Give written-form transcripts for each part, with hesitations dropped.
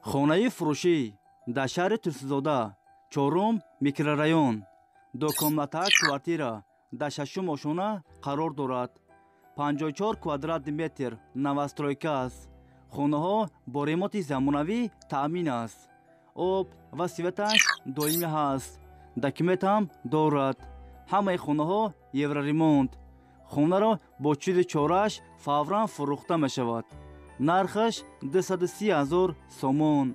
хонаи фурӯшӣ дар шаҳри Турсузода, 4-ум микрорайон, дукомната квартира дар 6-ум ошона қарор дорад. 54 квадрат метр новостройка аст. хонаҳо бо ремонти замонавӣ таъмин аст. об ва светаш доимӣ ҳаст. документам дорад. ҳамаи хонаҳо евроремонт. хонаро бо чизи чораш фавран фурӯхта мешавад. нархаш 230 000 сомон.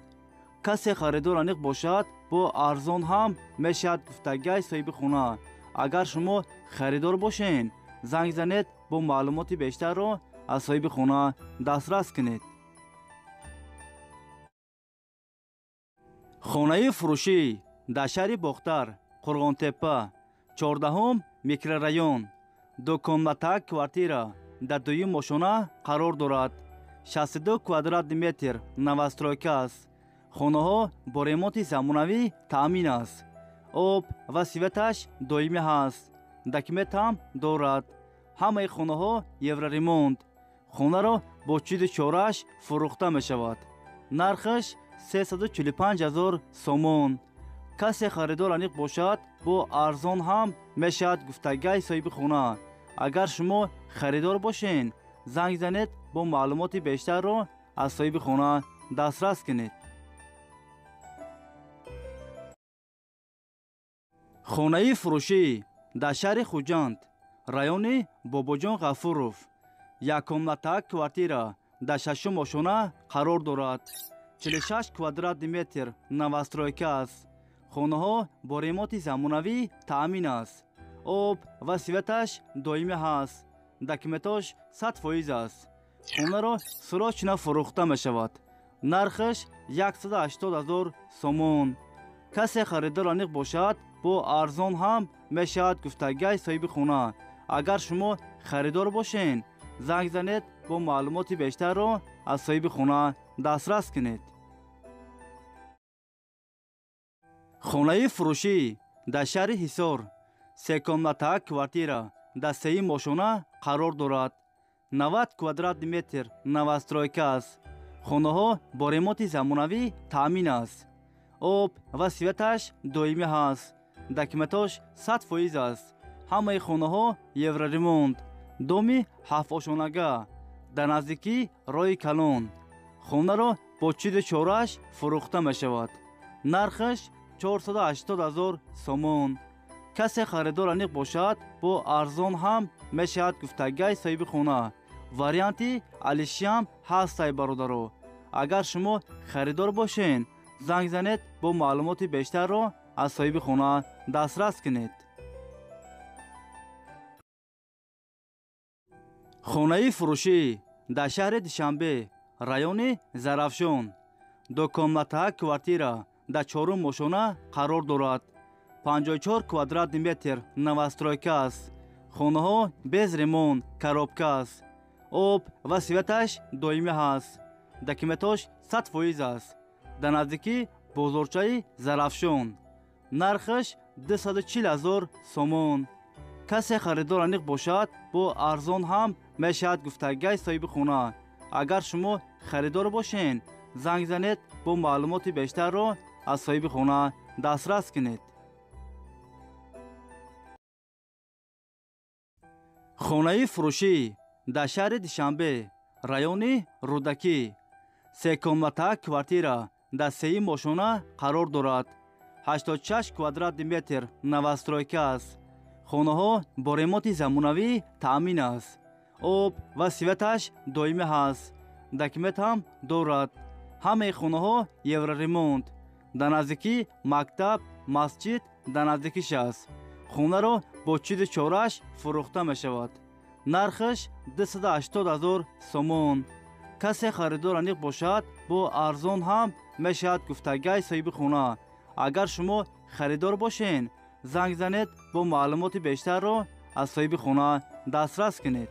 касе харидор аниқ бошад, бо арзон ҳам мешавад гуфтагиҳои соҳиби хона. агар шумо харидор бошен, занг занед, бо маълумоти бештарро аз соҳиби хона дастрас кунед. хонаи фурӯшӣ дар шаҳри Бохтар, Қурғонтепа, 14-ум микрорайон, дукомната квартира дар 2-ум ошона қарор дорад. 62 квадрат метр новостройка аст. хонаҳо бо ремонти замонавӣ таъмин аст. об ва светаш доимӣ ҳаст. документам дорад. ҳамаи хонаҳо евроремонт. хонаро бо чизи чораш фурӯхта мешавад. нархаш 345 000 сомон. касе харидор аниқ бошад, бо арзон ҳам мешавад гуфтагиҳои соҳиби хона. агар шумо харидор бошен, занг занед, бо маълумоти бештарро аз соҳиби хона дастрас кунед. хонаи фурӯшӣ дар шаҳри Хуҷанд, райони Бобоҷон Ғафуров, 1комната квартира дар 6-ум ошона қарор дорад. 46 квадрат метр новостройка аст. хонаҳо бо ремонти замонавӣ таъмин аст. об ва светаш доимӣ ҳаст. документош 100% аст. хонаро срочно фурӯхта мешавад. нархаш 180 000 сомон. касе харидор аниқ бошад, бо арзон ҳам мешавад гуфтагиҳои соҳиби хона. агар шумо харидор бошен, занг занед, бо маълумоти бештарро аз соҳиби хона дастрас кунед. хонаи фурӯшӣ дар шаҳри Ҳисор, 3комната квартира дар 3-ум ошона қарор дорад. 90 квадрат метр новостройка аст. хонаҳо бо ремонти замонавӣ таъмин аст. об ва светаш доимӣ ҳаст. документош 100% аст. ҳамаи хонаҳо евроремонт. доми 7 ошонага дар наздикӣ роҳи калон. хонаро бо чизи чораш фурӯхта мешавад. нархаш 480 000 сомон. касе харидор аниқ бошад, бо арзон ҳам мешавад гуфтагиҳои соҳиби хона. варианти алишиам ҳастай бародаро. агар шумо харидор бошен, занг занед, бо маълумоти бештарро аз соҳиби хона дастрас кунед. хонаи фурӯшӣ дар шаҳри Душанбе, райони Зарафшон, дукомната квартира дар 4-ум ошона қарор дорад. 54 квадрат метр новостройка аст. хонаҳо без ремонт, коробка аст. об ва светаш доимӣ ҳаст. документош 100% аст. дар наздикӣ бозорчаи Зарафшон. нархаш 240 000 сомон. касе харидор аниқ бошад, бо арзон ҳам мешавад гуфтагиҳои соҳиби хона. агар шумо харидор бошен, занг занед, бо маълумоти бештарро аз соҳиби хона дастрас кунед. хонаи фурӯшӣ дар шаҳри Душанбе, райони Рӯдакӣ, 3комната квартира дар 3-ум ошона қарор дорад. 86 квадрат метр новостройка аст. хонаҳо бо ремонти замонавӣ таъмин аст. об ва светаш доимӣ ҳаст. документам дорад. ҳамаи хонаҳо евроремонт. дар наздикӣ мактаб, масҷид дар наздикиш аст. хонаро бо чизи чораш фурӯхта мешавад. нархаш 280 000 сомон. касе харидор аниқ бошад, бо арзон ҳам мешавад гуфтагиҳои соҳиби хона. агар шумо харидор бошен, занг занед, бо маълумоти бештарро аз соҳиби хона дастрас кунед.